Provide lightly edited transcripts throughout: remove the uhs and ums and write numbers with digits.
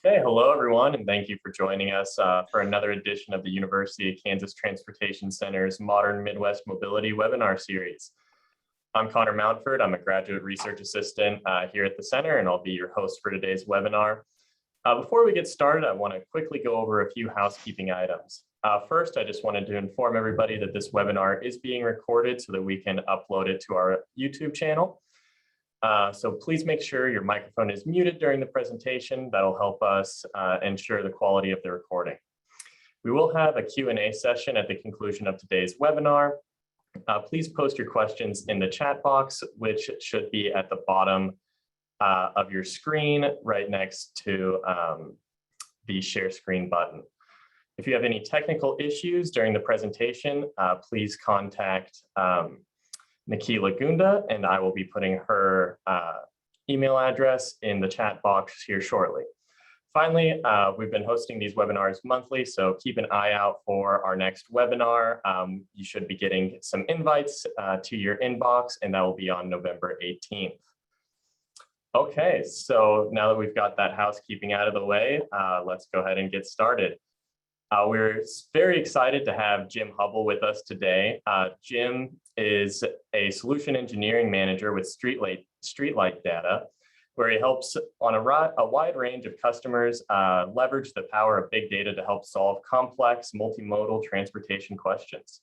Okay, hello everyone, and thank you for joining us for another edition of the University of Kansas Transportation Center's Modern Midwest Mobility webinar series. I'm Connor Mountford. I'm a graduate research assistant here at the center, and I'll be your host for today's webinar. Before we get started, I want to quickly go over a few housekeeping items. First, I just wanted to inform everybody that this webinar is being recorded so that we can upload it to our YouTube channel. So please make sure your microphone is muted during the presentation. That'll help us ensure the quality of the recording. We will have a Q&A session at the conclusion of today's webinar. Please post your questions in the chat box, which should be at the bottom of your screen right next to the share screen button. If you have any technical issues during the presentation, please contact Nikila Gunda, and I will be putting her email address in the chat box here shortly. Finally, we've been hosting these webinars monthly, so keep an eye out for our next webinar. You should be getting some invites to your inbox, and that will be on November 18th. Okay, so now that we've got that housekeeping out of the way, let's go ahead and get started. We're very excited to have Jim Hubbell with us today. Jim is a solution engineering manager with streetlight data, where he helps on a wide range of customers leverage the power of big data to help solve complex multimodal transportation questions.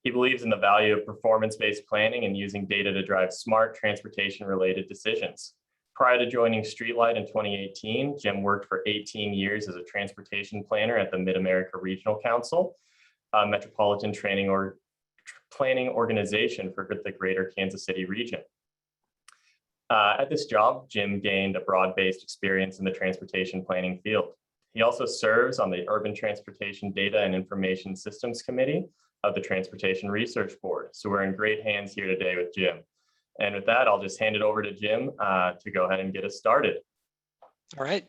He believes in the value of performance-based planning and using data to drive smart transportation-related decisions. Prior to joining Streetlight in 2018, Jim worked for 18 years as a transportation planner at the Mid-America Regional Council, a metropolitan planning organization for the greater Kansas City region. At this job, Jim gained a broad-based experience in the transportation planning field. He also serves on the Urban Transportation Data and Information Systems Committee of the Transportation Research Board. So we're in great hands here today with Jim. And with that, I'll just hand it over to Jim to go ahead and get us started. All right.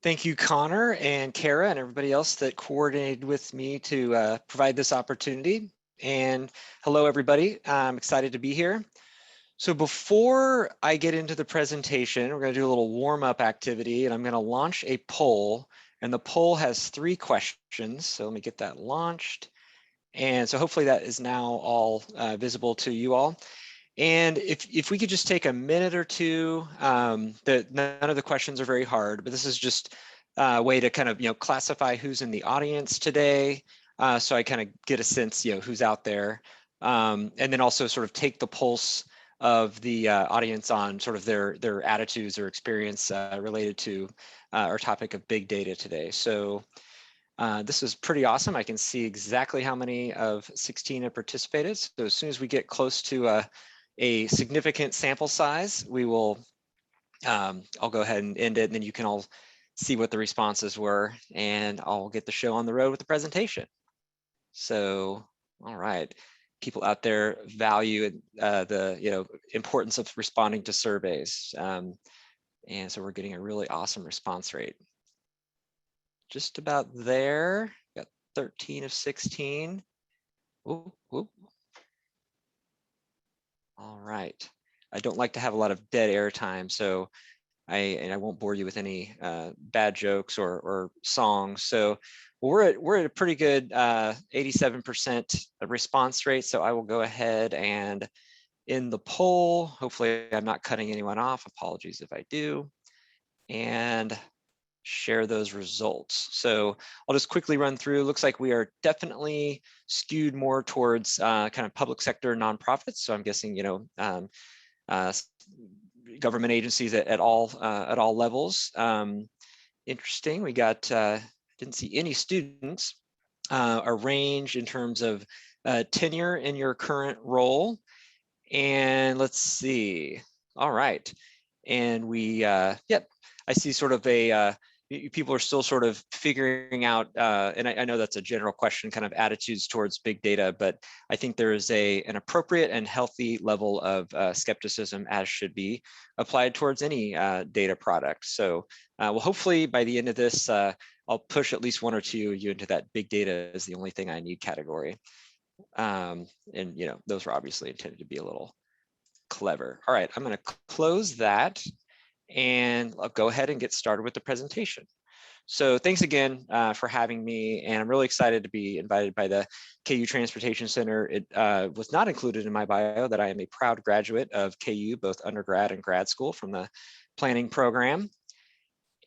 Thank you, Connor and Kara and everybody else that coordinated with me to provide this opportunity. And hello, everybody. I'm excited to be here. So before I get into the presentation, we're going to do a little warm-up activity, and I'm going to launch a poll. And the poll has 3 questions. So let me get that launched. And so hopefully that is now all visible to you all. And if we could just take a minute or two, none of the questions are very hard, but this is just a way to kind of, classify who's in the audience today. So I kind of get a sense, who's out there. And then also sort of take the pulse of the audience on sort of their attitudes or experience related to our topic of big data today. So this is pretty awesome. I can see exactly how many of 16 have participated. So as soon as we get close to a significant sample size, we will, I'll go ahead and end it, and then you can all see what the responses were, and I'll get the show on the road with the presentation. So, all right, people out there value the importance of responding to surveys, and so we're getting a really awesome response rate. Just about there, got 13 of 16. Ooh, ooh. All right. I don't like to have a lot of dead air time, so I won't bore you with any bad jokes or songs. So we're at a pretty good 87% response rate. So I will go ahead and end the poll. Hopefully I'm not cutting anyone off. Apologies if I do. And share those results. So I'll just quickly run through. Looks like we are definitely skewed more towards kind of public sector nonprofits. So I'm guessing, government agencies at all levels. Interesting. We got didn't see any students. A range in terms of tenure in your current role. And let's see. All right. And we yep. I see sort of people are still sort of figuring out, and I know that's a general question, kind of attitudes towards big data, but I think there is an appropriate and healthy level of skepticism, as should be applied towards any data product. So well, hopefully by the end of this, I'll push at least 1 or 2 of you into that big data is the only thing I need category. And those are obviously intended to be a little clever. All right, I'm going to close that. And I'll go ahead and get started with the presentation. So thanks again for having me, and I'm really excited to be invited by the KU Transportation Center. It was not included in my bio that I am a proud graduate of KU, both undergrad and grad school from the planning program.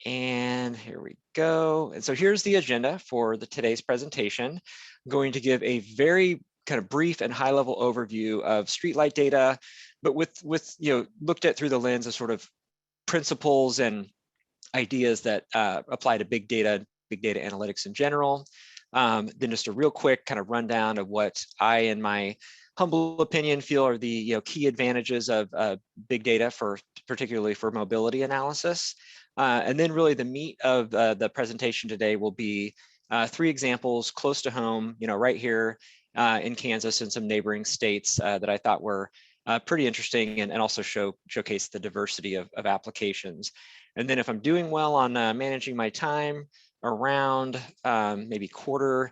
And here we go. And so here's the agenda for today's presentation. I'm going to give a very kind of brief and high level overview of streetlight data, but with looked at through the lens of sort of principles and ideas that apply to big data analytics in general. Then just a real quick kind of rundown of what I, in my humble opinion, feel are the key advantages of big data particularly for mobility analysis. And then really the meat of the presentation today will be 3 examples close to home, right here in Kansas and some neighboring states that I thought were pretty interesting and also showcase the diversity of applications. And then if I'm doing well on managing my time around maybe quarter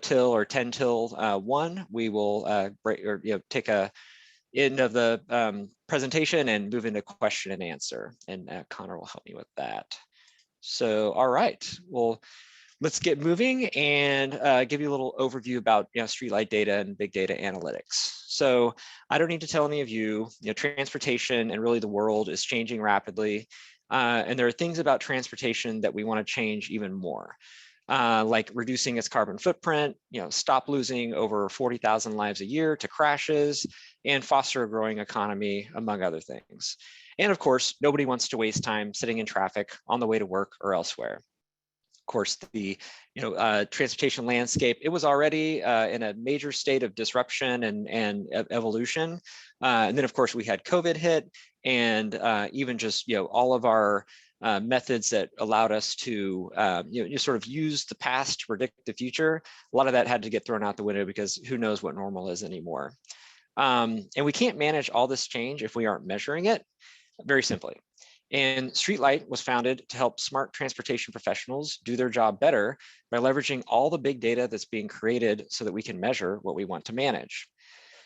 till or 10 till 1, we will take a end of the presentation and move into question and answer. And Connor will help me with that. So, all right, well, let's get moving and give you a little overview about streetlight data and big data analytics. So I don't need to tell any of you, transportation and really the world is changing rapidly. And there are things about transportation that we want to change even more, like reducing its carbon footprint, stop losing over 40,000 lives a year to crashes, and foster a growing economy, among other things. And of course, nobody wants to waste time sitting in traffic on the way to work or elsewhere. Of course, the transportation landscape, it was already in a major state of disruption and evolution. And then, of course, we had COVID hit, and even just all of our methods that allowed us to sort of use the past to predict the future. A lot of that had to get thrown out the window because who knows what normal is anymore. And we can't manage all this change if we aren't measuring it, very simply. And Streetlight was founded to help smart transportation professionals do their job better by leveraging all the big data that's being created so that we can measure what we want to manage.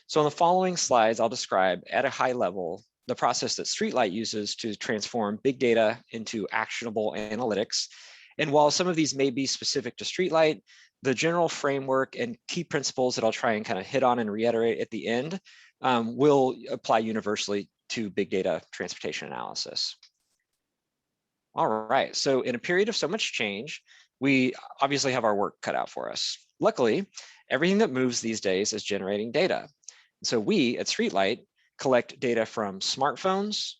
So in the following slides, I'll describe at a high level the process that Streetlight uses to transform big data into actionable analytics. And while some of these may be specific to Streetlight, the general framework and key principles that I'll try and kind of hit on and reiterate at the end will apply universally to big data transportation analysis. All right, so in a period of so much change, we obviously have our work cut out for us. Luckily, everything that moves these days is generating data. So we at Streetlight collect data from smartphones,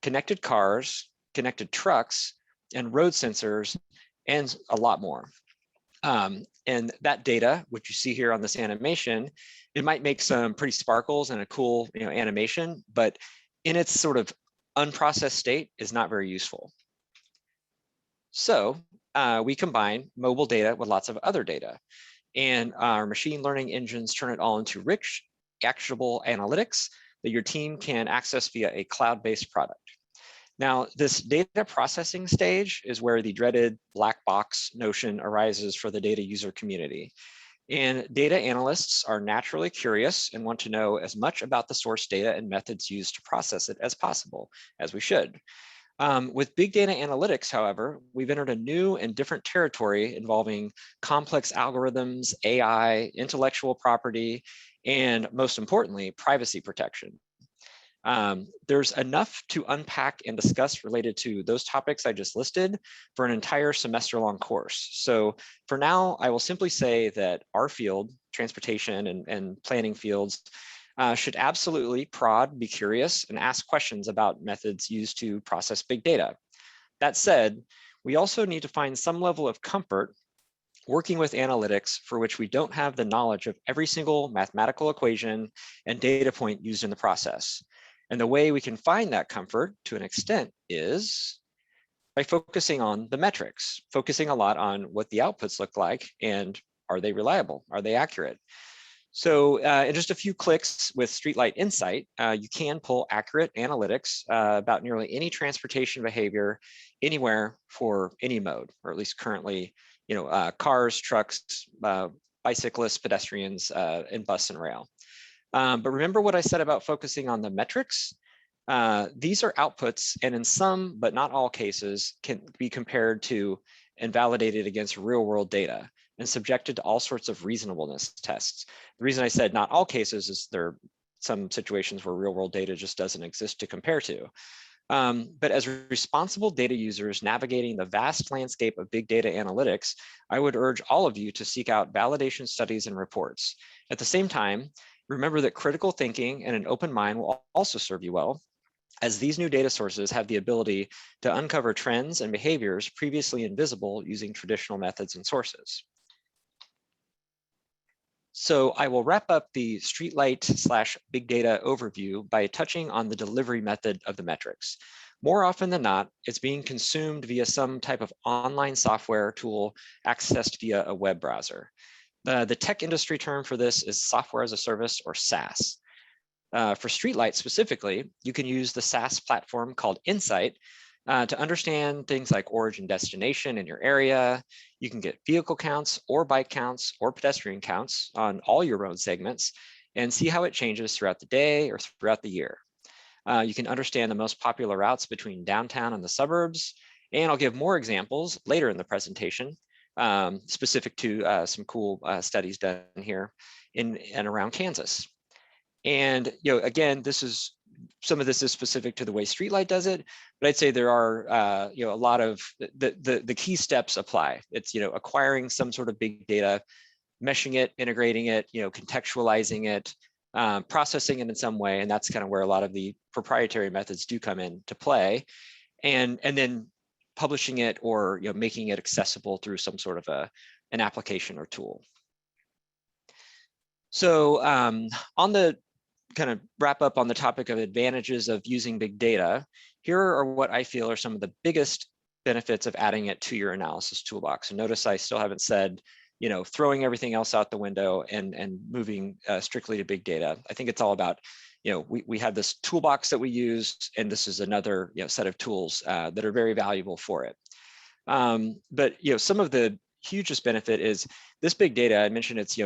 connected cars, connected trucks, and road sensors, and a lot more. And that data, which you see here on this animation, it might make some pretty sparkles and a cool animation, but in its sort of unprocessed state is not very useful. So we combine mobile data with lots of other data, and our machine learning engines turn it all into rich, actionable analytics that your team can access via a cloud-based product. Now, this data processing stage is where the dreaded black box notion arises for the data user community. And data analysts are naturally curious and want to know as much about the source data and methods used to process it as possible, as we should. With big data analytics, however, we've entered a new and different territory involving complex algorithms, AI, intellectual property, and most importantly, privacy protection. There's enough to unpack and discuss related to those topics I just listed for an entire semester-long course. So for now, I will simply say that our field, transportation and planning fields, should absolutely prod, be curious, and ask questions about methods used to process big data. That said, we also need to find some level of comfort working with analytics for which we don't have the knowledge of every single mathematical equation and data point used in the process. And the way we can find that comfort to an extent is by focusing on the metrics, focusing a lot on what the outputs look like and are they reliable, are they accurate? So in just a few clicks with Streetlight Insight, you can pull accurate analytics about nearly any transportation behavior anywhere for any mode, or at least currently, cars, trucks, bicyclists, pedestrians, and bus and rail. But remember what I said about focusing on the metrics? These are outputs, and in some, but not all cases, can be compared to and validated against real world data and subjected to all sorts of reasonableness tests. The reason I said not all cases is there are some situations where real world data just doesn't exist to compare to. But as responsible data users navigating the vast landscape of big data analytics, I would urge all of you to seek out validation studies and reports. At the same time, remember that critical thinking and an open mind will also serve you well, as these new data sources have the ability to uncover trends and behaviors previously invisible using traditional methods and sources. So I will wrap up the streetlight / big data overview by touching on the delivery method of the metrics. More often than not, it's being consumed via some type of online software tool accessed via a web browser. The tech industry term for this is software as a service, or SaaS. For streetlight specifically, you can use the SaaS platform called Insight to understand things like origin destination in your area. You can get vehicle counts or bike counts or pedestrian counts on all your road segments and see how it changes throughout the day or throughout the year. You can understand the most popular routes between downtown and the suburbs. And I'll give more examples later in the presentation, specific to some cool studies done here in and around Kansas. And again, some of this is specific to the way Streetlight does it, but I'd say there are a lot of the key steps apply. It's acquiring some sort of big data, meshing it, integrating it, contextualizing it, processing it in some way, and that's kind of where a lot of the proprietary methods do come into play, and then publishing it or making it accessible through some sort of an application or tool. So on the kind of wrap up on the topic of advantages of using big data, here are what I feel are some of the biggest benefits of adding it to your analysis toolbox. And notice I still haven't said, throwing everything else out the window and moving strictly to big data. I think it's all about, we have this toolbox that we use, and this is another set of tools that are very valuable for it. But some of the hugest benefit is this big data. I mentioned it's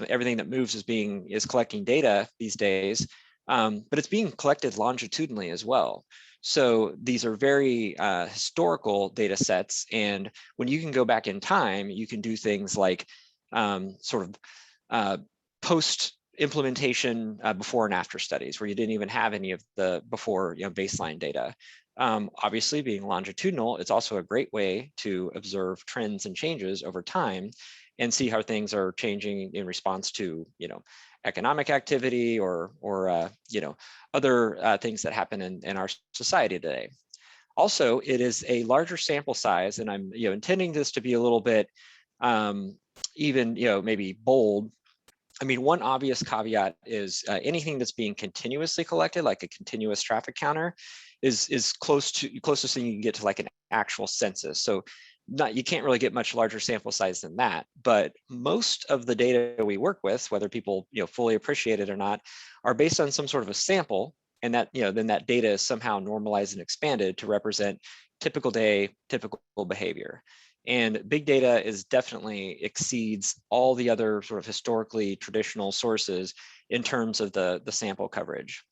everything that moves is collecting data these days, but it's being collected longitudinally as well. So these are very historical data sets, and when you can go back in time, you can do things like post implementation before and after studies where you didn't even have any of the before baseline data. Obviously, being longitudinal, it's also a great way to observe trends and changes over time and see how things are changing in response to economic activity or other things that happen in our society today. Also, it is a larger sample size, and I'm intending this to be a little bit even maybe bold. I mean, one obvious caveat is anything that's being continuously collected, like a continuous traffic counter, is closest thing you can get to like an actual census. So you can't really get much larger sample size than that. But most of the data we work with, whether people fully appreciate it or not, are based on some sort of a sample, and that then that data is somehow normalized and expanded to represent typical day, typical behavior. And big data definitely exceeds all the other sort of historically traditional sources in terms of the sample coverage.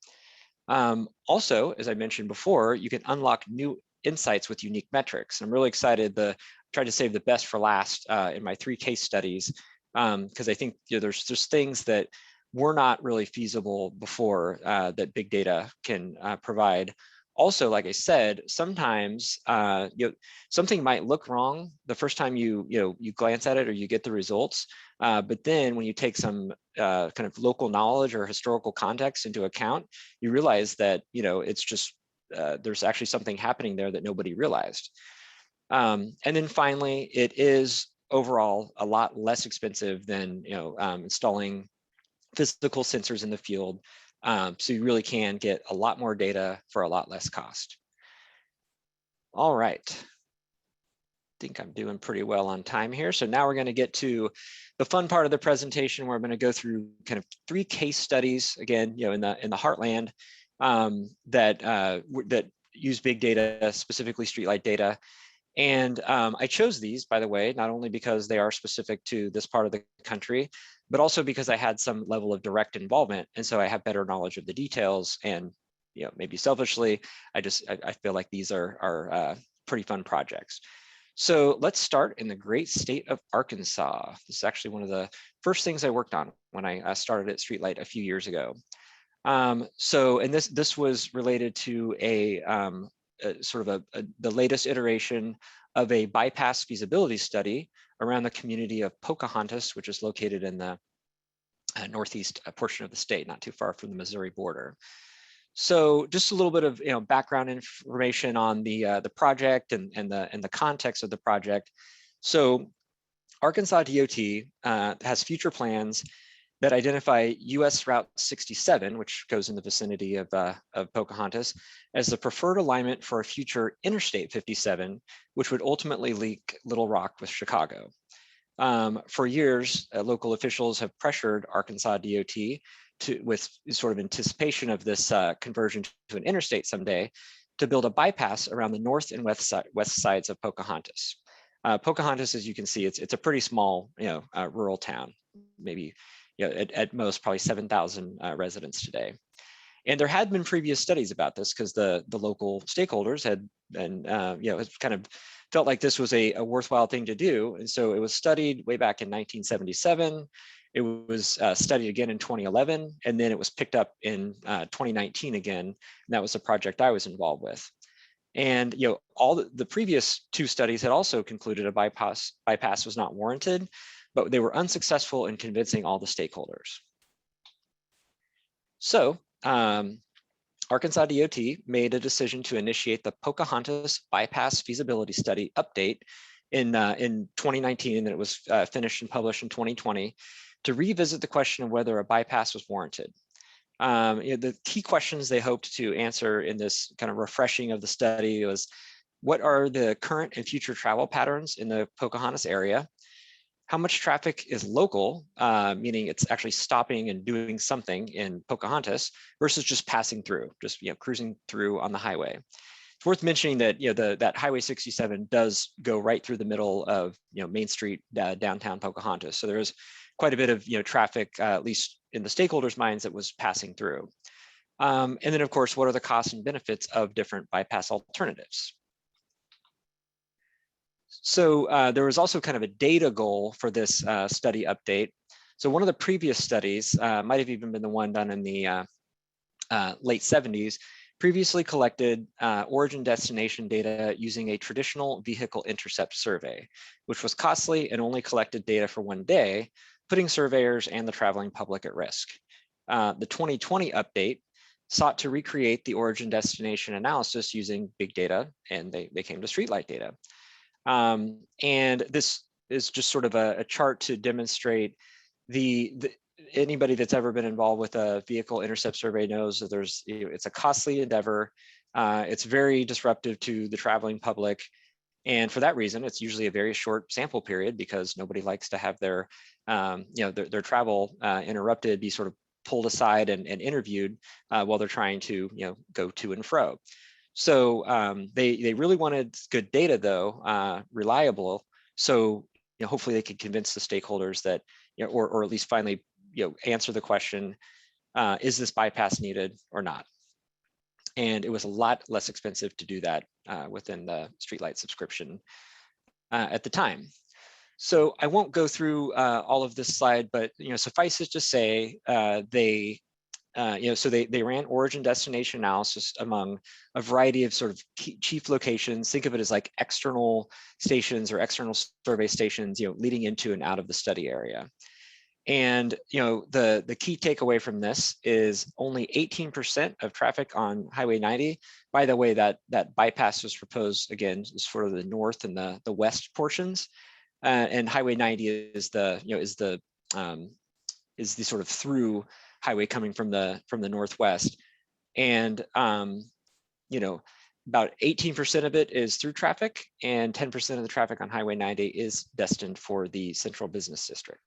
Also, as I mentioned before, you can unlock new insights with unique metrics. I'm really excited. I tried to save the best for last in my 3 case studies, because I think there's things that were not really feasible before that big data can provide. Also, like I said, sometimes something might look wrong the first time you glance at it or you get the results, but then when you take some kind of local knowledge or historical context into account, you realize that it's just there's actually something happening there that nobody realized. And then finally, it is overall a lot less expensive than installing physical sensors in the field. So you really can get a lot more data for a lot less cost. All right. I think I'm doing pretty well on time here. So now we're going to get to the fun part of the presentation, where I'm going to go through kind of 3 case studies, again, in the heartland that use big data, specifically streetlight data. And I chose these, by the way, not only because they are specific to this part of the country, but also because I had some level of direct involvement. And so I have better knowledge of the details, and maybe selfishly, I feel like these are pretty fun projects. So let's start in the great state of Arkansas. This is actually one of the first things I worked on when I started at Streetlight a few years ago. And this was related to the latest iteration of a bypass feasibility study around the community of Pocahontas, which is located in the northeast portion of the state, not too far from the Missouri border. So just a little bit of background information on the project and the context of the project. So Arkansas DOT has future plans that identify US Route 67, which goes in the vicinity of Pocahontas, as the preferred alignment for a future Interstate 57, which would ultimately link Little Rock with Chicago. For years, local officials have pressured Arkansas DOT with sort of anticipation of this conversion to an interstate someday, to build a bypass around the north and west sides of Pocahontas. Pocahontas, as you can see, it's a pretty small, rural town, maybe at most probably 7,000 residents today. And there had been previous studies about this because the local stakeholders had been, it kind of felt like this was a worthwhile thing to do. And so it was studied way back in 1977. It was studied again in 2011, and then it was picked up in 2019 again. And that was a project I was involved with. And all the previous two studies had also concluded a bypass was not warranted, but they were unsuccessful in convincing all the stakeholders. So Arkansas DOT made a decision to initiate the Pocahontas Bypass Feasibility Study update in 2019, and it was finished and published in 2020, to revisit the question of whether a bypass was warranted. The key questions they hoped to answer in this kind of refreshing of the study was, what are the current and future travel patterns in the Pocahontas area? How much traffic is local, meaning it's actually stopping and doing something in Pocahontas versus just passing through, just cruising through on the highway. It's worth mentioning that that Highway 67 does go right through the middle of Main Street, downtown Pocahontas. So there is quite a bit of traffic, at least in the stakeholders' minds, that was passing through. And then, of course, what are the costs and benefits of different bypass alternatives? So there was also kind of a data goal for this study update. So one of the previous studies, might have even been the one done in the late 70s, previously collected origin destination data using a traditional vehicle intercept survey, which was costly and only collected data for one day, putting surveyors and the traveling public at risk. The 2020 update sought to recreate the origin destination analysis using big data, and they came to streetlight data. And this is just sort of a chart to demonstrate anybody that's ever been involved with a vehicle intercept survey knows that it's a costly endeavor. It's very disruptive to the traveling public. And for that reason, it's usually a very short sample period because nobody likes to have their travel interrupted, be sort of pulled aside and interviewed while they're trying to go to and fro. So they really wanted good data, though, reliable. So hopefully they could convince the stakeholders that, or at least finally answer the question, is this bypass needed or not? And it was a lot less expensive to do that within the Streetlight subscription at the time. So I won't go through all of this slide, but suffice it to say, they ran origin destination analysis among a variety of sort of chief locations. Think of it as like external stations or external survey stations, leading into and out of the study area. And the key takeaway from this is only 18% of traffic on Highway 90. By the way, that bypass was proposed again is for the north and the west portions, and Highway 90 is the sort of through highway coming from the northwest, and about 18% of it is through traffic, and 10% of the traffic on Highway 90 is destined for the central business district.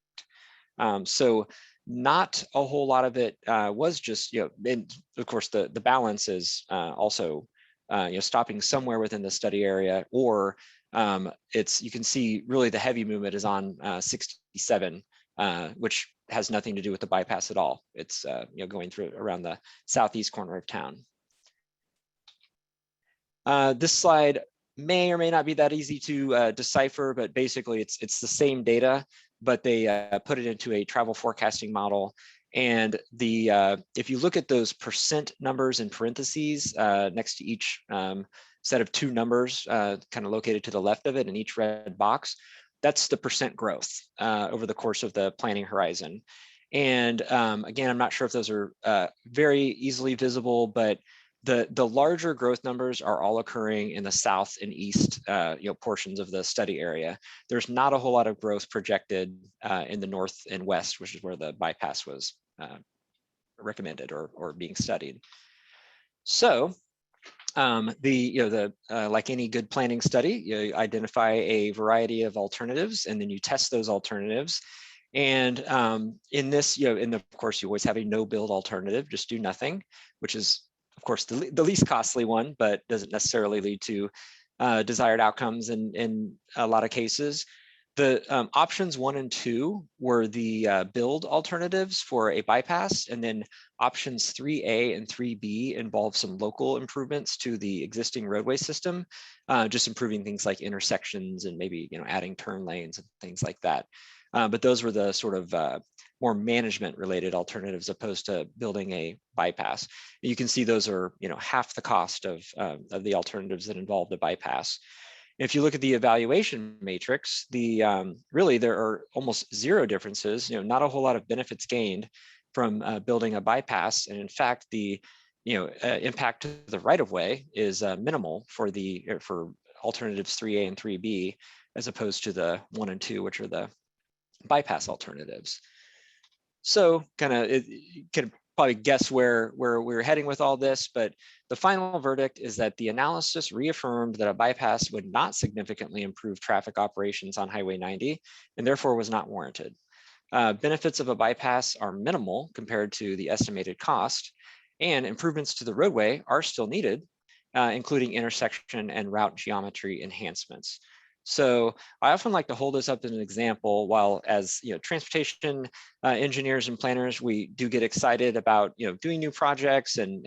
So not a whole lot of it was just, and of course the balance is also stopping somewhere within the study area, or you can see really the heavy movement is on 67, which has nothing to do with the bypass at all. It's going through around the southeast corner of town. This slide may or may not be that easy to decipher, but basically it's the same data, but they put it into a travel forecasting model. And if you look at those percent numbers in parentheses next to each set of two numbers kind of located to the left of it in each red box, that's the percent growth over the course of the planning horizon. And again, I'm not sure if those are very easily visible, but the larger growth numbers are all occurring in the south and east portions of the study area. There's not a whole lot of growth projected in the north and west, which is where the bypass was recommended or being studied. So like any good planning study, you identify a variety of alternatives and then you test those alternatives. And in this, of course, you always have a no build alternative, just do nothing, which is of course the least costly one, but doesn't necessarily lead to desired outcomes in a lot of cases. The options 1 and 2 were the build alternatives for a bypass, and then options 3A and 3B involve some local improvements to the existing roadway system, just improving things like intersections and maybe adding turn lanes and things like that. But those were the sort of more management related alternatives opposed to building a bypass. You can see those are half the cost of the alternatives that involve the bypass. If you look at the evaluation matrix, really there are almost zero differences, not a whole lot of benefits gained from building a bypass. And in fact, the impact to the right-of-way is minimal for alternatives 3A and 3B, as opposed to the 1 and 2, which are the bypass alternatives. So you can probably guess where we're heading with all this, but the final verdict is that the analysis reaffirmed that a bypass would not significantly improve traffic operations on Highway 90 and therefore was not warranted. Benefits of a bypass are minimal compared to the estimated cost, and improvements to the roadway are still needed, including intersection and route geometry enhancements. So I often like to hold this up as an example. While as transportation engineers and planners, we do get excited about doing new projects and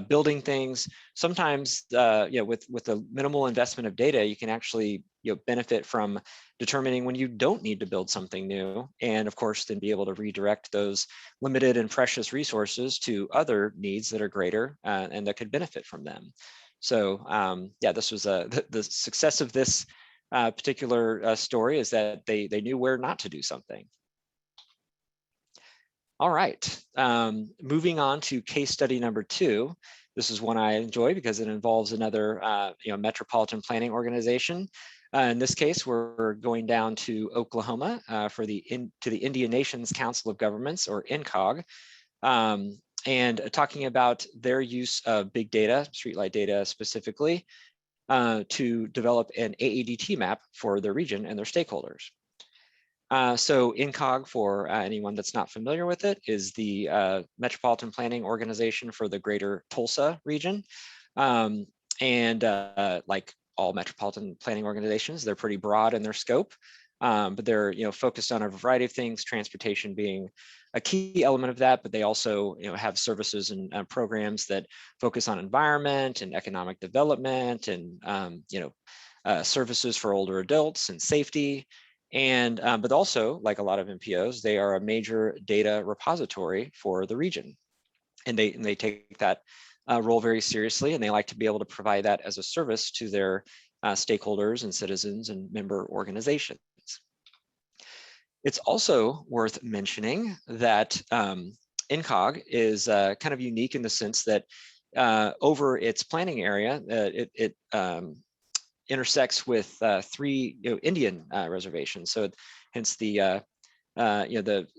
building things. Sometimes with a minimal investment of data, you can actually benefit from determining when you don't need to build something new, and of course then be able to redirect those limited and precious resources to other needs that are greater and that could benefit from them. So yeah, this was the success of this particular story is that they knew where not to do something. All right, moving on to case study number 2. This is one I enjoy because it involves another metropolitan planning organization. In this case, we're going down to Oklahoma to the Indian Nations Council of Governments, or INCOG. And talking about their use of big data, streetlight data specifically, to develop an AADT map for their region and their stakeholders. So INCOG, for anyone that's not familiar with it, is the metropolitan planning organization for the greater Tulsa region. Like all metropolitan planning organizations, they're pretty broad in their scope, but they're focused on a variety of things, transportation being a key element of that, but they also have services and programs that focus on environment and economic development and services for older adults and safety. And but also, like a lot of MPOs, they are a major data repository for the region, and they take that role very seriously, and they like to be able to provide that as a service to their stakeholders and citizens and member organizations. It's also worth mentioning that INCOG is kind of unique in the sense that over its planning area, it intersects with 3 Indian reservations. So hence the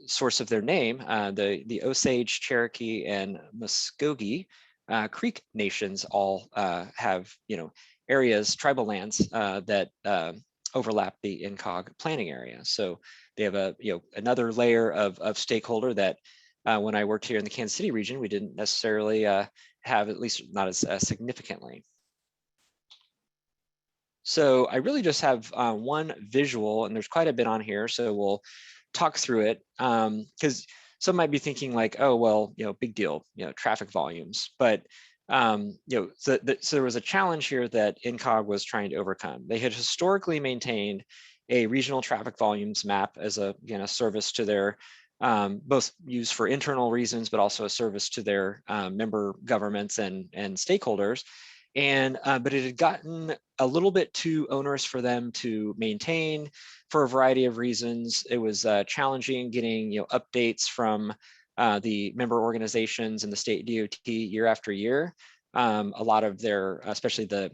source of their name, the Osage, Cherokee, and Muskogee Creek nations all have areas, tribal lands that overlap the INCOG planning area. So they have another layer of stakeholder that when I worked here in the Kansas City region, we didn't necessarily have, at least not as significantly. So I really just have one visual, and there's quite a bit on here, so we'll talk through it, because some might be thinking like, oh, well, big deal, traffic volumes. But so there was a challenge here that INCOG was trying to overcome. They had historically maintained a regional traffic volumes map as a service to their both used for internal reasons, but also a service to their member governments and stakeholders. And but it had gotten a little bit too onerous for them to maintain for a variety of reasons. It was challenging getting updates from the member organizations and the state DOT year after year. A lot of their, especially the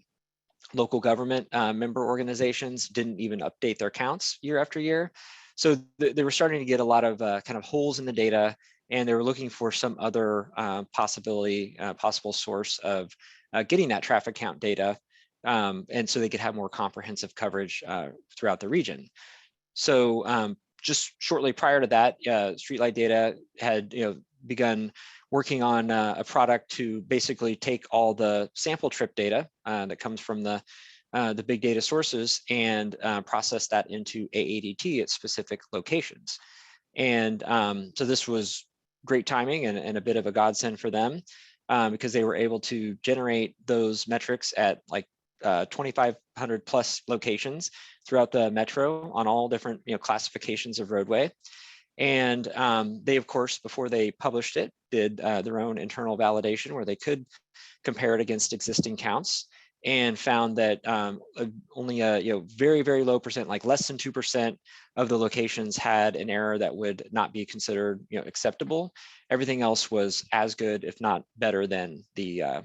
local government member organizations, didn't even update their counts year after year. So they were starting to get a lot of kind of holes in the data, and they were looking for some other possible source of getting that traffic count data, and so they could have more comprehensive coverage throughout the region. So just shortly prior to that, Streetlight Data had begun working on a product to basically take all the sample trip data that comes from the big data sources and process that into AADT at specific locations. And so this was great timing and a bit of a godsend for them because they were able to generate those metrics at like 2,500 plus locations throughout the metro on all different classifications of roadway. And they, of course, before they published it, did their own internal validation where they could compare it against existing counts, and found that only a very, very low percent, like less than 2% of the locations had an error that would not be considered acceptable. Everything else was as good, if not better, than the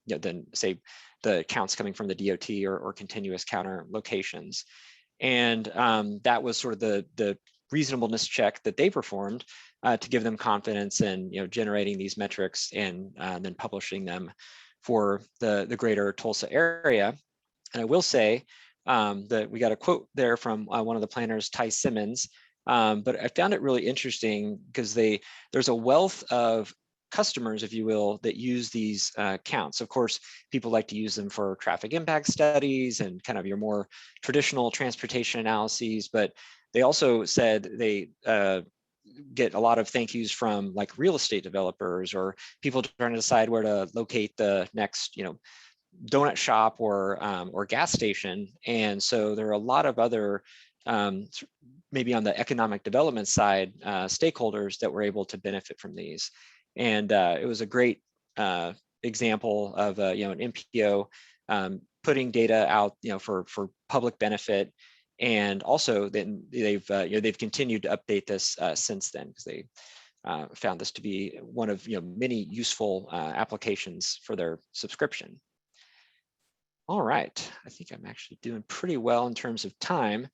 than say the counts coming from the DOT or continuous counter locations. And that was sort of the reasonableness check that they performed to give them confidence in generating these metrics and then publishing them for the greater Tulsa area. And I will say that we got a quote there from one of the planners, Ty Simmons, but I found it really interesting because there's a wealth of customers, if you will, that use these counts. Of course, people like to use them for traffic impact studies and kind of your more traditional transportation analyses, but they also said they get a lot of thank yous from like real estate developers or people trying to decide where to locate the next, donut shop or gas station. And so there are a lot of other maybe on the economic development side, stakeholders that were able to benefit from these. And it was a great example of an MPO putting data out for public benefit. And also then they've continued to update this since then, because they found this to be one of many useful applications for their subscription. All right, I think I'm actually doing pretty well in terms of time.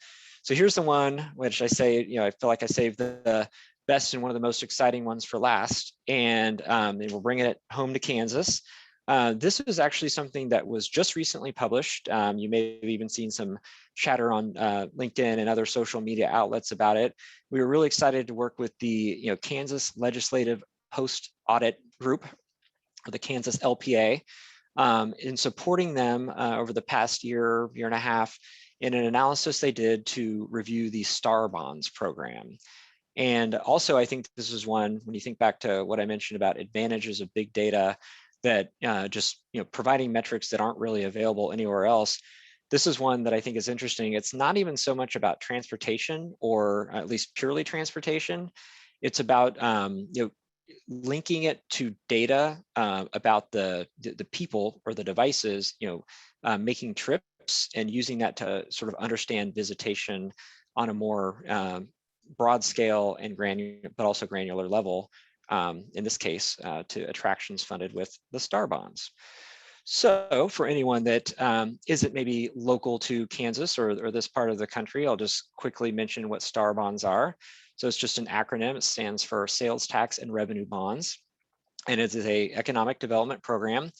So here's the one which I say, I feel like I saved the best and one of the most exciting ones for last, and we're bringing it home to Kansas. This is actually something that was just recently published. You may have even seen some chatter on LinkedIn and other social media outlets about it. We were really excited to work with the Kansas Legislative Post Audit Group, or the Kansas LPA, in supporting them over the past year and a half in an analysis they did to review the STAR bonds program. And also, I think this is one, when you think back to what I mentioned about advantages of big data, that just providing metrics that aren't really available anywhere else. This is one that I think is interesting. It's not even so much about transportation, or at least purely transportation. It's about linking it to data about the people or the devices, making trips, and using that to sort of understand visitation on a more broad scale and granular, but also granular level. In this case, to attractions funded with the STAR bonds. So for anyone that isn't maybe local to Kansas or this part of the country, I'll just quickly mention what STAR bonds are. So it's just an acronym. It stands for Sales Tax and Revenue Bonds. And it is an economic development program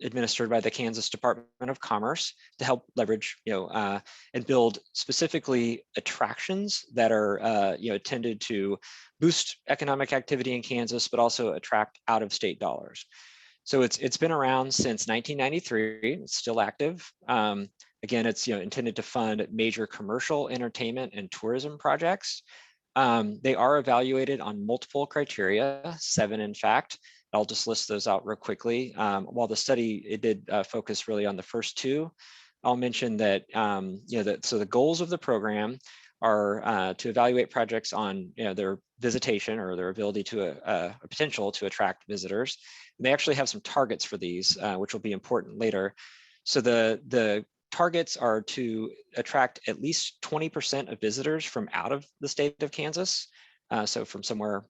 administered by the Kansas Department of Commerce to help leverage, and build specifically attractions that are, intended to boost economic activity in Kansas, but also attract out-of-state dollars. So it's been around since 1993. It's still active. Again, it's intended to fund major commercial, entertainment, and tourism projects. They are evaluated on multiple criteria, 7 in fact, I'll just list those out real quickly. While the study, it did focus really on the first two, I'll mention that, so the goals of the program are to evaluate projects on their visitation or their ability to a potential to attract visitors. And they actually have some targets for these, which will be important later. So the targets are to attract at least 20% of visitors from out of the state of Kansas. So from somewhere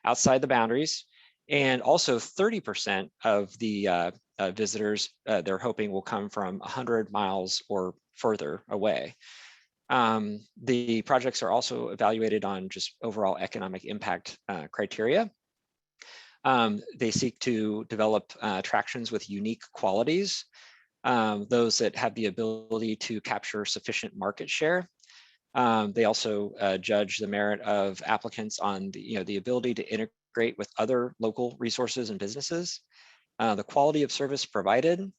outside the boundaries, and also 30% of the visitors they're hoping will come from 100 miles or further away. The projects are also evaluated on just overall economic impact criteria. They seek to develop attractions with unique qualities, those that have the ability to capture sufficient market share. They also judge the merit of applicants on the ability to integrate with other local resources and businesses, the quality of service provided,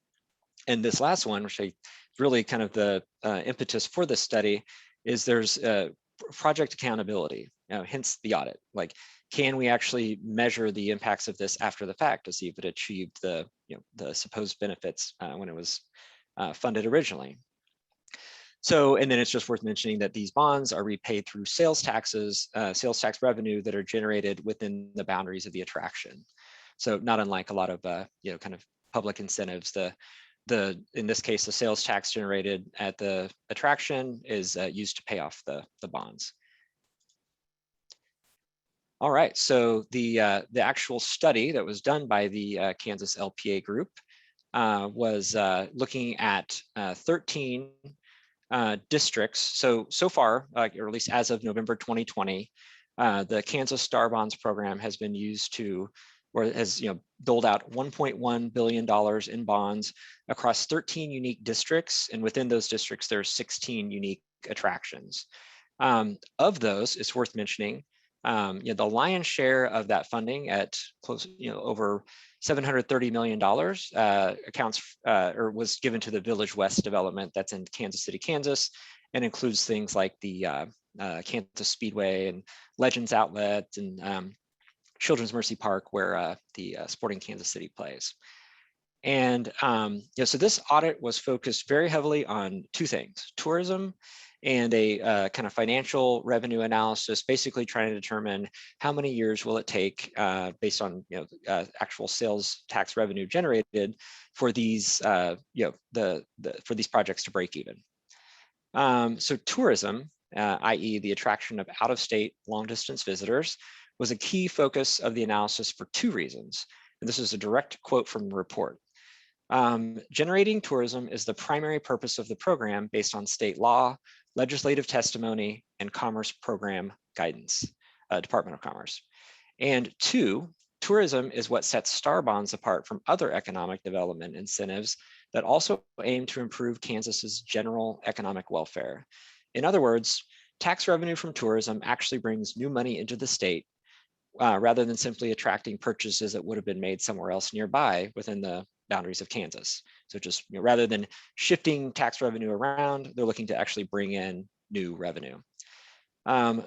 and this last one, which is really kind of the impetus for this study, is there's project accountability, hence the audit. Like, can we actually measure the impacts of this after the fact to see if it achieved the supposed benefits when it was funded originally? So, and then it's just worth mentioning that these bonds are repaid through sales taxes, sales tax revenue that are generated within the boundaries of the attraction. So not unlike a lot of kind of public incentives, in this case, the sales tax generated at the attraction is used to pay off the bonds. All right, so the actual study that was done by the Kansas LPA group was looking at 13 districts. So far, or at least as of November 2020, the Kansas Star Bonds program has been used to, or has doled out $1.1 billion in bonds across 13 unique districts, and within those districts, there's 16 unique attractions. Of those, it's worth mentioning, the lion's share of that funding at close, over $730 million accounts or was given to the Village West development that's in Kansas City, Kansas, and includes things like the Kansas Speedway and Legends Outlet and Children's Mercy Park, where the Sporting Kansas City plays. And so this audit was focused very heavily on two things: tourism and a kind of financial revenue analysis, basically trying to determine how many years will it take based on actual sales tax revenue generated for these for these projects to break even. So tourism, i.e. the attraction of out-of-state long-distance visitors, was a key focus of the analysis for two reasons. And this is a direct quote from the report. Generating tourism is the primary purpose of the program based on state law, legislative testimony, and Commerce Program guidance, Department of Commerce. And two, tourism is what sets Star Bonds apart from other economic development incentives that also aim to improve Kansas's general economic welfare. In other words, tax revenue from tourism actually brings new money into the state rather than simply attracting purchases that would have been made somewhere else nearby within the boundaries of Kansas. So just rather than shifting tax revenue around, they're looking to actually bring in new revenue.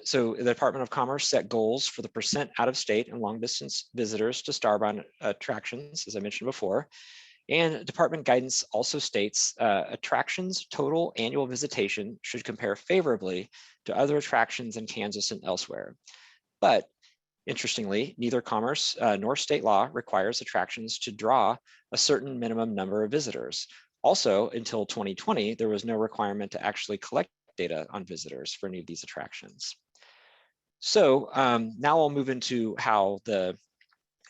So the Department of Commerce set goals for the percent out of state and long distance visitors to Star Bond attractions, as I mentioned before. And department guidance also states attractions total annual visitation should compare favorably to other attractions in Kansas and elsewhere. But interestingly, neither commerce nor state law requires attractions to draw a certain minimum number of visitors. Also, until 2020, there was no requirement to actually collect data on visitors for any of these attractions. So now I'll move into how the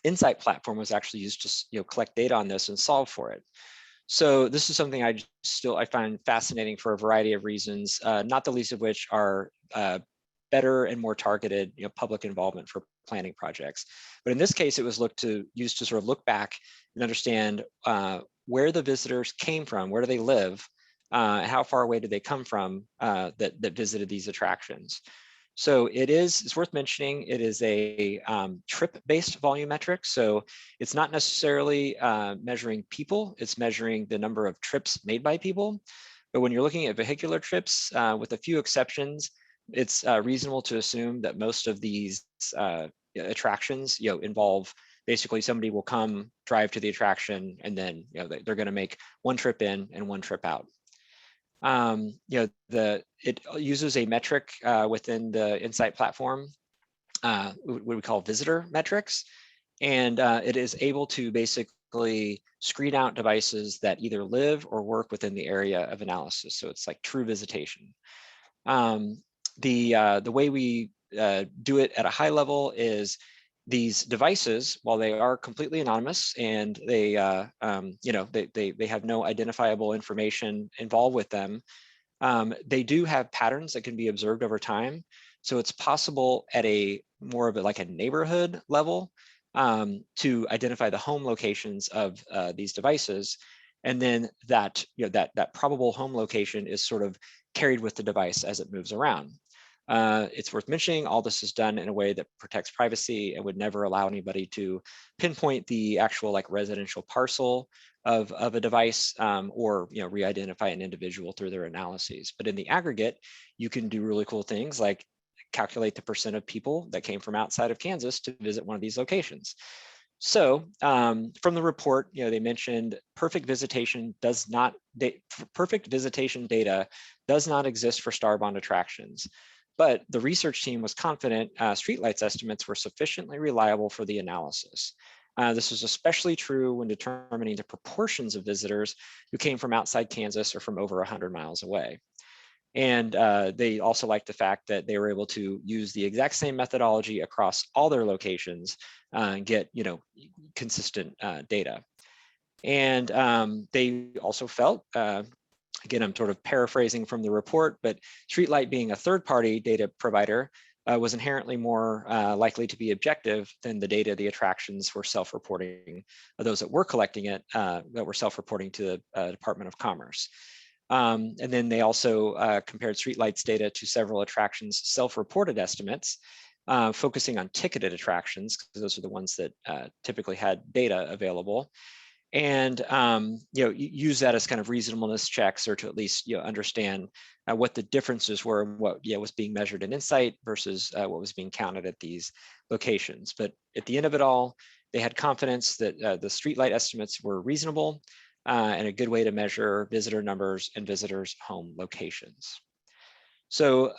Insight platform was actually used to collect data on this and solve for it. So this is something I find fascinating for a variety of reasons, not the least of which are better and more targeted public involvement for planning projects. But in this case, it was used to sort of look back and understand where the visitors came from, where do they live, how far away did they come from that visited these attractions. So it's worth mentioning, it is a trip-based volumetric. So it's not necessarily measuring people, it's measuring the number of trips made by people. But when you're looking at vehicular trips, with a few exceptions, it's reasonable to assume that most of these attractions involve basically somebody will come drive to the attraction, and then they're going to make one trip in and one trip out. It uses a metric within the Insight platform, what we call visitor metrics, and it is able to basically screen out devices that either live or work within the area of analysis. So it's like true visitation. The way we do it at a high level is these devices, while they are completely anonymous and they have no identifiable information involved with them, they do have patterns that can be observed over time. So it's possible at a more of like a neighborhood level to identify the home locations of these devices, and then that probable home location is sort of carried with the device as it moves around. It's worth mentioning all this is done in a way that protects privacy and would never allow anybody to pinpoint the actual like residential parcel of a device or re-identify an individual through their analyses. But in the aggregate, you can do really cool things like calculate the % of people that came from outside of Kansas to visit one of these locations. So from the report, they mentioned perfect visitation data does not exist for Starbond attractions. But the research team was confident streetlights estimates were sufficiently reliable for the analysis. This was especially true when determining the proportions of visitors who came from outside Kansas or from over 100 miles away. And they also liked the fact that they were able to use the exact same methodology across all their locations and get consistent data. And they also felt, again, I'm sort of paraphrasing from the report, but Streetlight being a third-party data provider was inherently more likely to be objective than the data the attractions were self-reporting, those that were collecting it, that were self-reporting to the Department of Commerce. And then they also compared Streetlight's data to several attractions' self-reported estimates, focusing on ticketed attractions, because those are the ones that typically had data available. And use that as kind of reasonableness checks, or to at least understand what the differences were and what was being measured in Insight versus what was being counted at these locations. But at the end of it all, they had confidence that the streetlight estimates were reasonable and a good way to measure visitor numbers and visitors' home locations. So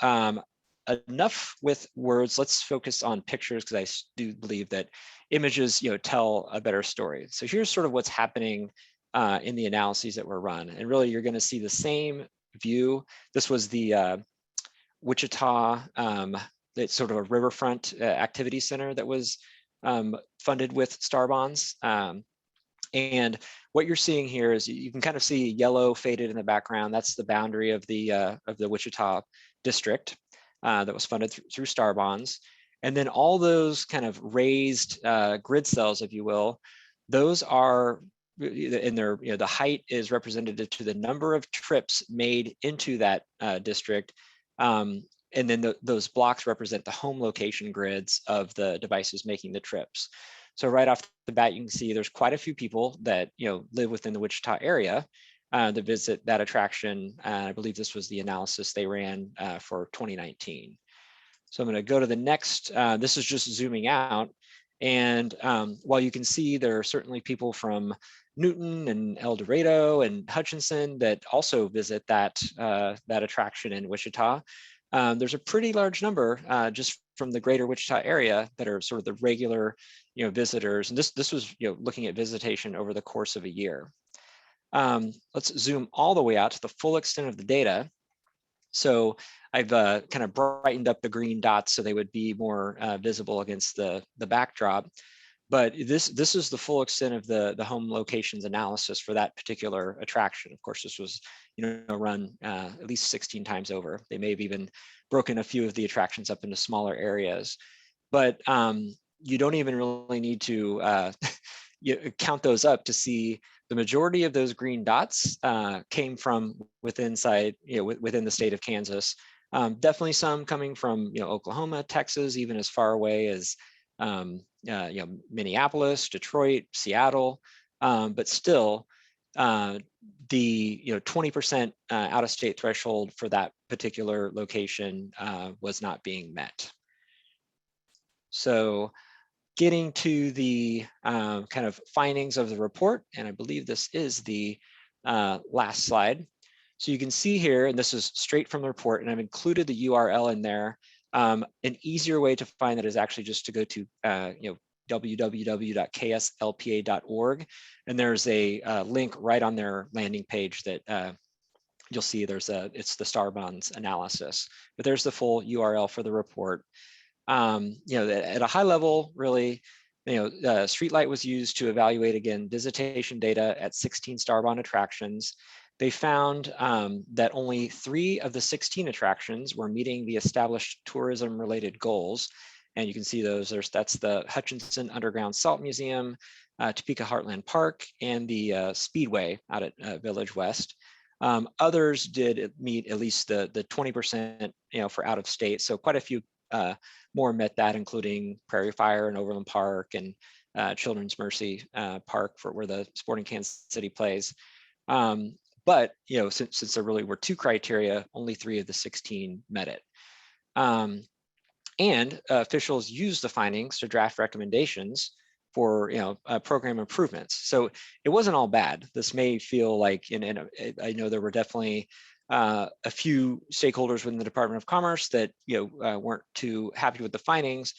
enough with words. Let's focus on pictures, because I do believe that images tell a better story. So here's sort of what's happening in the analyses that were run. And really, you're going to see the same view. This was the Wichita, it's sort of a riverfront activity center that was funded with star bonds. And what you're seeing here is you can kind of see yellow faded in the background. That's the boundary of the Wichita district that was funded through star bonds. And then all those kind of raised grid cells, if you will, those are in their, the height is representative to the number of trips made into that district. And then those blocks represent the home location grids of the devices making the trips. So right off the bat, you can see there's quite a few people that live within the Wichita area that visit that attraction. I believe this was the analysis they ran for 2019. So I'm going to go to the next. This is just zooming out. And while you can see there are certainly people from Newton and El Dorado and Hutchinson that also visit that attraction in Wichita, there's a pretty large number just from the greater Wichita area that are sort of the regular visitors. And this was looking at visitation over the course of a year. Let's zoom all the way out to the full extent of the data. So I've kind of brightened up the green dots so they would be more visible against the backdrop. But this is the full extent of the home locations analysis for that particular attraction. Of course, this was run at least 16 times over. They may have even broken a few of the attractions up into smaller areas. But you don't even really need to count those up to see the majority of those green dots came from within the state of Kansas. Definitely some coming from Oklahoma, Texas, even as far away as Minneapolis, Detroit, Seattle, but still the 20% out-of-state threshold for that particular location was not being met. So getting to the kind of findings of the report, and I believe this is the last slide. So you can see here, and this is straight from the report, and I've included the URL in there. An easier way to find that is actually just to go to www.kslpa.org, and there's a link right on their landing page that you'll see it's the star bonds analysis, but there's the full URL for the report. At a high level, really, streetlight was used to evaluate, again, visitation data at 16 star bond attractions. They found that only 3 of the 16 attractions were meeting the established tourism-related goals. And you can see those, that's the Hutchinson Underground Salt Museum, Topeka Heartland Park, and the Speedway out at Village West. Others did meet at least the 20%, for out of state. So quite a few more met that, including Prairie Fire and Overland Park and Children's Mercy Park where the Sporting Kansas City plays. But since there really were 2 criteria, only 3 of the 16 met it. And officials used the findings to draft recommendations for program improvements. So it wasn't all bad. This may feel like, and I know there were definitely a few stakeholders within the Department of Commerce that weren't too happy with the findings,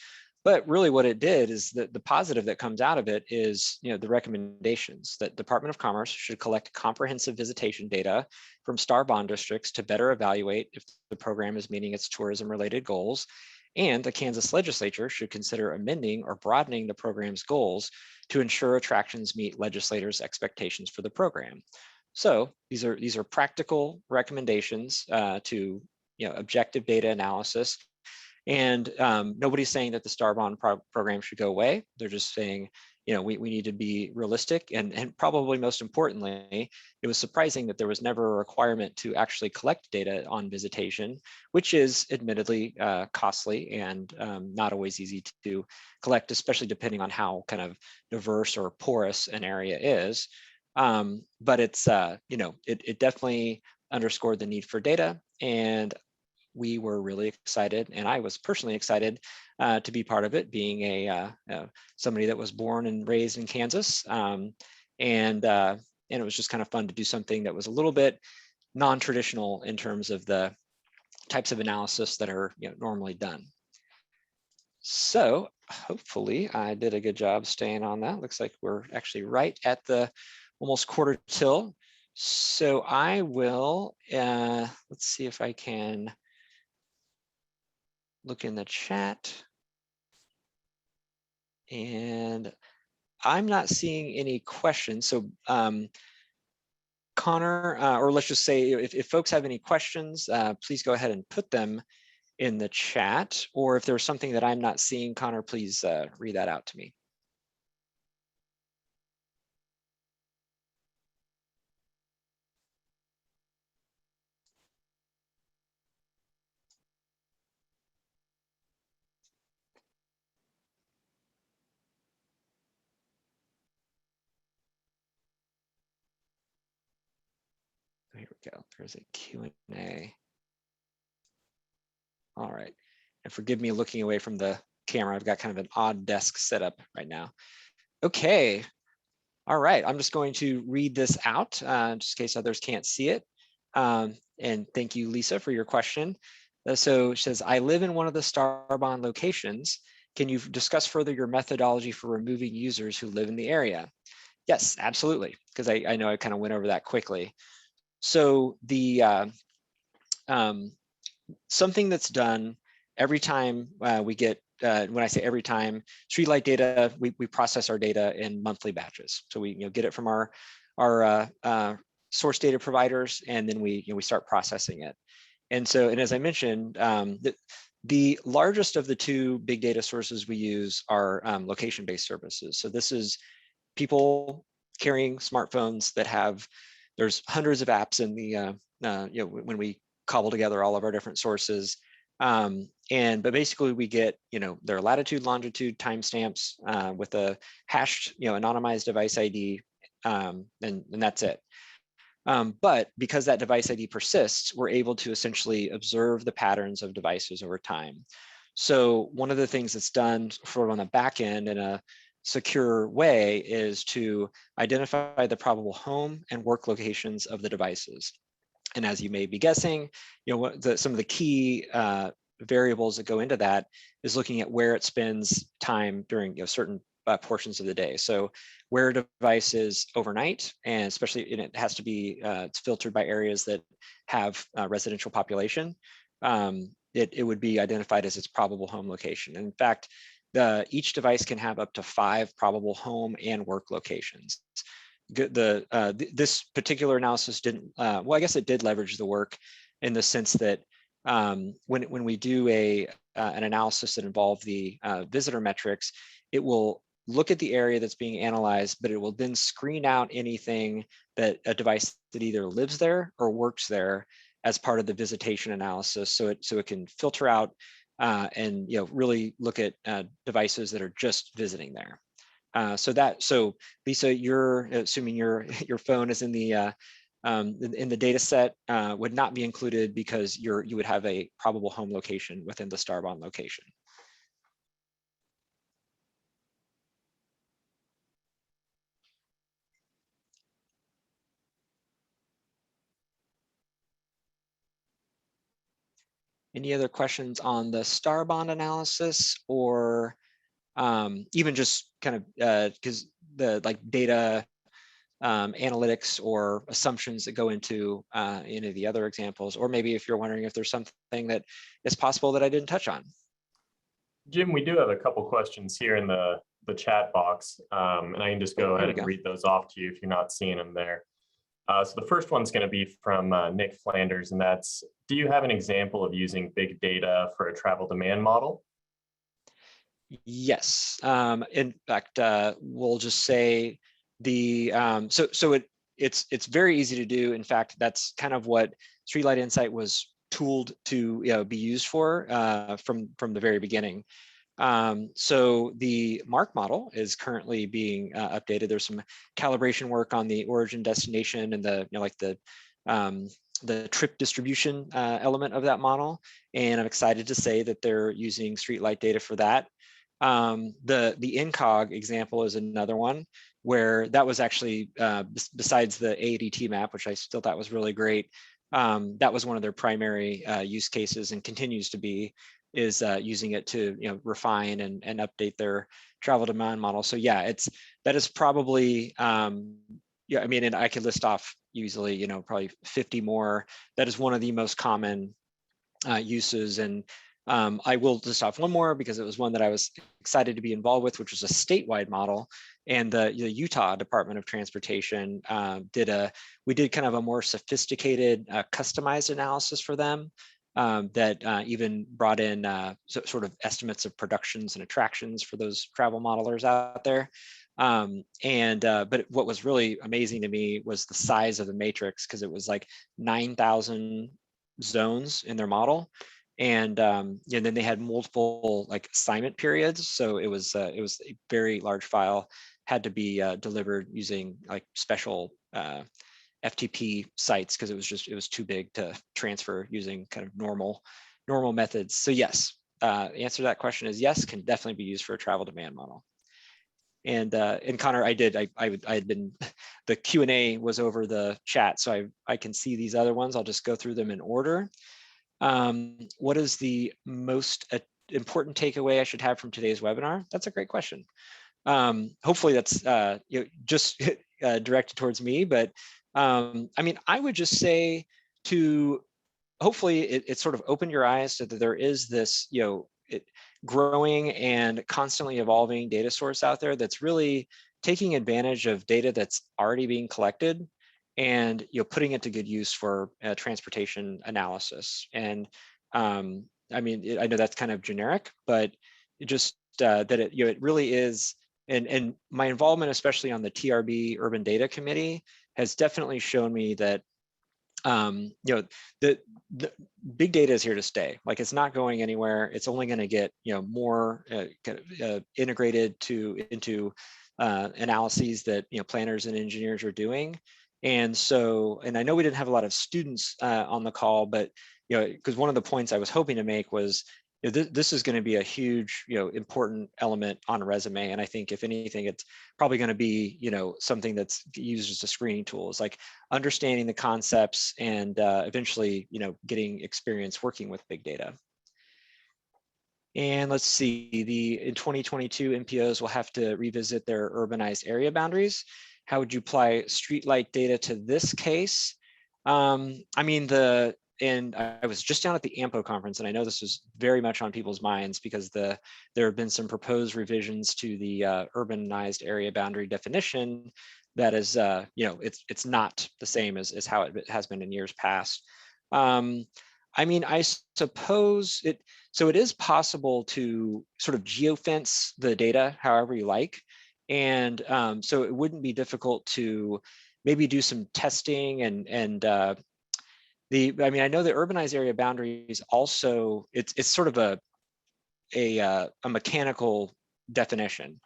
but really what it did is that the positive that comes out of it is the recommendations that Department of Commerce should collect comprehensive visitation data from star bond districts to better evaluate if the program is meeting its tourism related goals. And the Kansas legislature should consider amending or broadening the program's goals to ensure attractions meet legislators' expectations for the program. So these are practical recommendations to objective data analysis. And nobody's saying that the star bond program should go away. They're just saying, we need to be realistic. And probably most importantly, it was surprising that there was never a requirement to actually collect data on visitation, which is admittedly costly and not always easy to collect, especially depending on how kind of diverse or porous an area is. But it's, it definitely underscored the need for data, and we were really excited, and I was personally excited to be part of it, being somebody that was born and raised in Kansas, and it was just kind of fun to do something that was a little bit non-traditional in terms of the types of analysis that are normally done. So hopefully I did a good job staying on that. Looks like we're actually right at the almost quarter till. So I will, let's see if I can look in the chat. And I'm not seeing any questions. So Connor, or let's just say if folks have any questions, please go ahead and put them in the chat. Or if there's something that I'm not seeing, Connor, please read that out to me. Here we go. There's a Q&A. All right. And forgive me looking away from the camera. I've got kind of an odd desk set up right now. Okay. All right. I'm just going to read this out just in case others can't see it. And thank you, Lisa, for your question. So it says, I live in one of the Starbond locations. Can you discuss further your methodology for removing users who live in the area? Yes, absolutely. Because I know I kind of went over that quickly. So the something that's done every time we get, when I say every time, streetlight data, we process our data in monthly batches. So we get it from our source data providers, and then we start processing it. And so, and as I mentioned, the largest of the 2 big data sources we use are location-based services. So this is people carrying smartphones that have, there's hundreds of apps in the, when we cobble together all of our different sources. But basically we get, their latitude, longitude, timestamps with a hashed, anonymized device ID, and that's it. But because that device ID persists, we're able to essentially observe the patterns of devices over time. So one of the things that's done sort of on the back end in a secure way is to identify the probable home and work locations of the devices. And as you may be guessing, some of the key variables that go into that is looking at where it spends time during certain portions of the day. So where a device is overnight, and especially it has to be, it's filtered by areas that have residential population. It would be identified as its probable home location. And in fact, each device can have up to 5 probable home and work locations. This particular analysis didn't, well, I guess it did leverage the work in the sense that when we do an analysis that involved the visitor metrics, it will look at the area that's being analyzed, but it will then screen out anything that a device that either lives there or works there as part of the visitation analysis. So it can filter out and really look at devices that are just visiting there. So Lisa, you're assuming your phone is in the data set, would not be included because you would have a probable home location within the Starbond location. Any other questions on the Starbond analysis, or even just kind of because the data analytics or assumptions that go into any of the other examples, or maybe if you're wondering if there's something that is possible that I didn't touch on. Jim, we do have a couple questions here in the chat box, and I can just go ahead and read those off to you if you're not seeing them there. So the first one's going to be from Nick Flanders, and that's, do you have an example of using big data for a travel demand model? Yes. In fact, we'll just say it's very easy to do. In fact, that's kind of what Streetlight Insight was tooled to be used for from the very beginning. So the MARC model is currently being updated. There's some calibration work on the origin, destination, and the trip distribution element of that model. And I'm excited to say that they're using Streetlight data for that. The ICOG example is another one where that was actually, besides the AADT map, which I still thought was really great, that was one of their primary use cases and continues to be, is using it to refine and update their travel demand model. So yeah, that is probably, yeah, I mean, and I could list off easily, probably 50 more. That is one of the most common uses. And I will list off one more because it was one that I was excited to be involved with, which was a statewide model. And the Utah Department of Transportation we did kind of a more sophisticated, customized analysis for them that even brought in sort of estimates of productions and attractions for those travel modelers out there. But what was really amazing to me was the size of the matrix, because it was like 9,000 zones in their model. And then they had multiple assignment periods. So it was a very large file, had to be delivered using special FTP sites, because it was too big to transfer using kind of normal methods. So yes, answer to that question is yes, can definitely be used for a travel demand model. And Connor, I had been, the Q&A was over the chat, so I can see these other ones. I'll just go through them in order. What is the most important takeaway I should have from today's webinar? That's a great question. Hopefully that's just directed towards me, but I mean, I would just say hopefully it sort of opened your eyes to that there is this growing and constantly evolving data source out there that's really taking advantage of data that's already being collected and putting it to good use for transportation analysis. And I mean, I know that's kind of generic, but it just that it really is. And my involvement, especially on the TRB Urban Data Committee, has definitely shown me that the big data is here to stay. Like, it's not going anywhere. It's only going to get more kind of integrated into analyses that planners and engineers are doing. And so, and I know we didn't have a lot of students on the call, but because one of the points I was hoping to make was this is going to be a huge, important element on a resume. And I think if anything, it's probably going to be, something that's used as a screening tool. It's like understanding the concepts and eventually, getting experience working with big data. And let's see, in 2022, MPOs will have to revisit their urbanized area boundaries. How would you apply streetlight data to this case? I mean, and I was just down at the AMPO conference, and I know this was very much on people's minds because there have been some proposed revisions to the urbanized area boundary definition that is, it's not the same as how it has been in years past. I mean, I suppose so it is possible to sort of geofence the data however you like. And so it wouldn't be difficult to maybe do some testing and I mean, I know the urbanized area boundaries also, it's sort of a mechanical definition.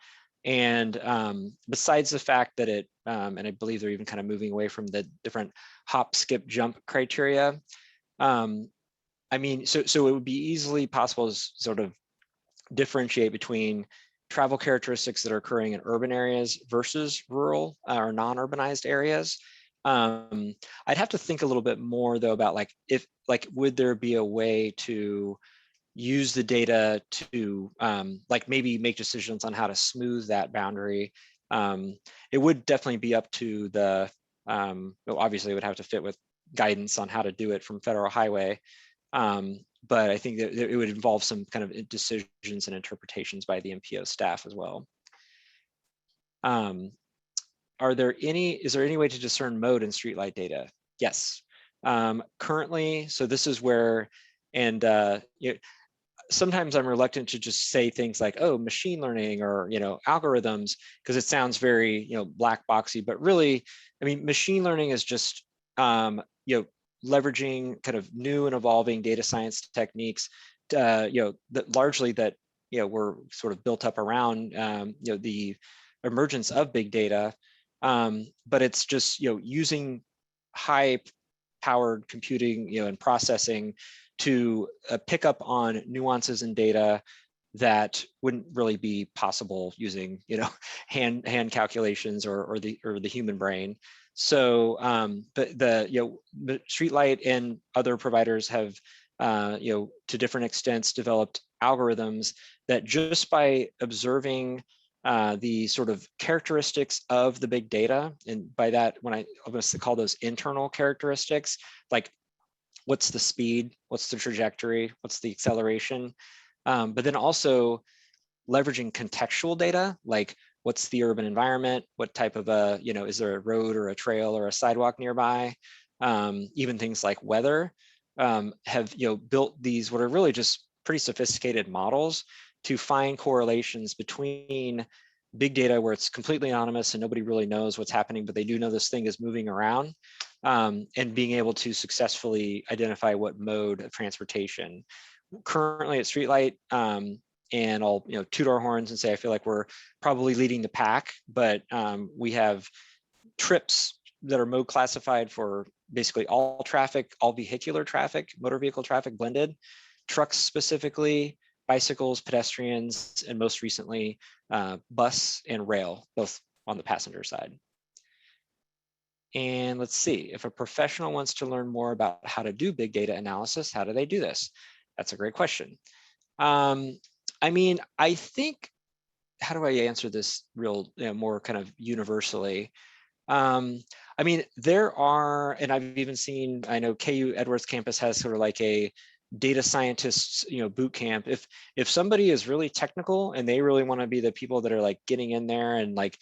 And besides the fact that and I believe they're even kind of moving away from the different hop, skip, jump criteria. I mean, so it would be easily possible to sort of differentiate between travel characteristics that are occurring in urban areas versus rural or non-urbanized areas. I'd have to think a little bit more though about would there be a way to use the data to maybe make decisions on how to smooth that boundary. It would definitely be up to the, obviously it would have to fit with guidance on how to do it from federal highway. But I think that it would involve some kind of decisions and interpretations by the MPO staff as well. Is there any way to discern mode in streetlight data? Yes. Currently, so this is where, and sometimes I'm reluctant to just say things like, oh, machine learning or algorithms, because it sounds very black boxy. But really, I mean, machine learning is just leveraging kind of new and evolving data science techniques, that largely that were sort of built up around the emergence of big data. But it's just using high-powered computing and processing to pick up on nuances in data that wouldn't really be possible using hand calculations or the human brain. So but the streetlight and other providers have to different extents developed algorithms that just by observing the sort of characteristics of the big data, and by that I'm going to call those internal characteristics, like what's the speed, what's the trajectory, what's the acceleration, but then also leveraging contextual data, like what's the urban environment, what type of is there a road or a trail or a sidewalk nearby, even things like weather, have built these what are really just pretty sophisticated models to find correlations between big data where it's completely anonymous and nobody really knows what's happening, but they do know this thing is moving around, and being able to successfully identify what mode of transportation. Currently at Streetlight, and I'll toot our horns and say I feel like we're probably leading the pack, but we have trips that are mode classified for basically all traffic, all vehicular traffic, motor vehicle traffic blended, trucks specifically, bicycles, pedestrians, and most recently bus and rail, both on the passenger side. And let's see, if a professional wants to learn more about how to do big data analysis, how do they do this? That's a great question. I mean, I think, how do I answer this more kind of universally? I mean, there are, and I've even seen, I know KU Edwards campus has sort of like a data scientists, boot camp. If somebody is really technical and they really want to be the people that are like getting in there and like,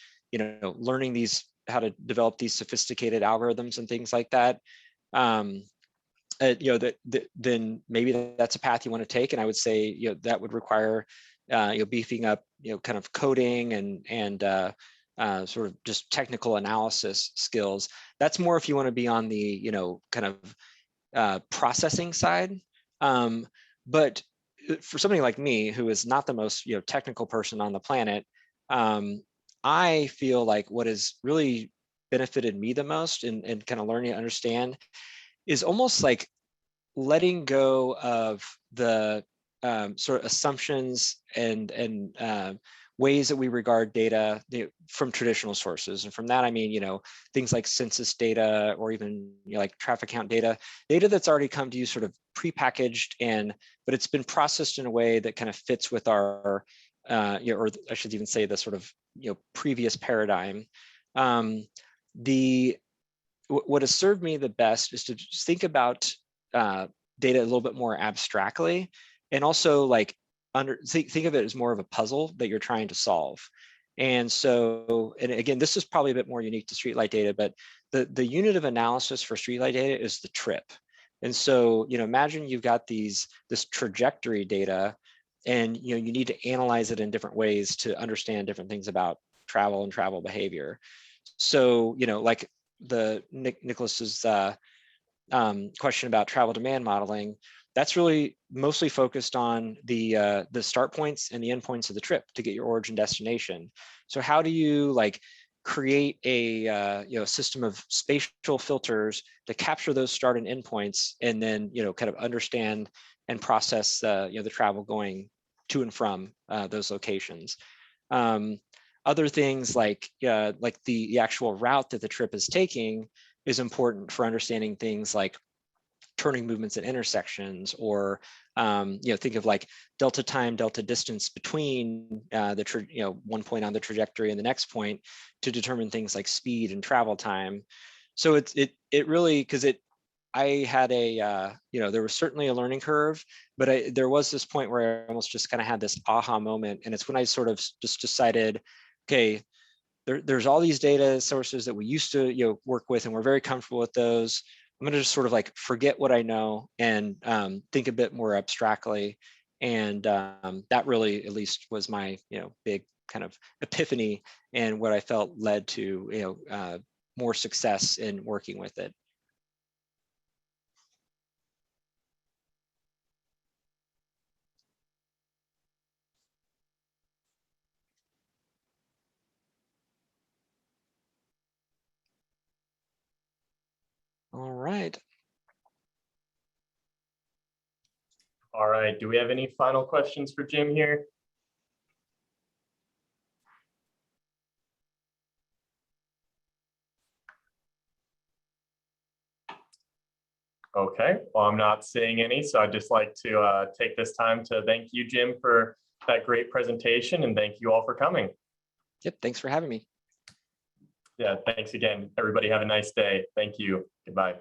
learning how to develop these sophisticated algorithms and things like that, then maybe that's a path you want to take. And I would say, that would require, beefing up, kind of coding and sort of just technical analysis skills. That's more if you want to be on the, kind of processing side. But for somebody like me, who is not the most, technical person on the planet, I feel like what has really benefited me the most and kind of learning to understand is almost like letting go of the sort of assumptions and ways that we regard data from traditional sources. And from that, I mean, things like census data or even like traffic count data that's already come to you sort of prepackaged but it's been processed in a way that kind of fits with our, or I should even say the sort of, previous paradigm. What has served me the best is to just think about data a little bit more abstractly, and also like think of it as more of a puzzle that you're trying to solve. And so, and again, this is probably a bit more unique to streetlight data, but the unit of analysis for streetlight data is the trip. And so, imagine you've got this trajectory data, and you need to analyze it in different ways to understand different things about travel and travel behavior. So, like Nicholas's question about travel demand modeling, that's really mostly focused on the start points and the end points of the trip to get your origin destination. So how do you like create a system of spatial filters to capture those start and end points, and then kind of understand and process the travel going to and from those locations. Other things like the actual route that the trip is taking is important for understanding things like turning movements at intersections, or think of like delta time, delta distance between one point on the trajectory and the next point to determine things like speed and travel time. So it really, because I had there was certainly a learning curve, but there was this point where I almost just kind of had this aha moment, and it's when I sort of just decided, okay, there's all these data sources that we used to work with, and we're very comfortable with those. I'm going to just sort of like forget what I know and think a bit more abstractly. And that really, at least, was my big kind of epiphany, and what I felt led to more success in working with it. All right. All right, do we have any final questions for Jim here? Okay, well, I'm not seeing any, so I'd just like to take this time to thank you, Jim, for that great presentation, and thank you all for coming. Yep, thanks for having me. Yeah, thanks again. Everybody have a nice day. Thank you. Goodbye.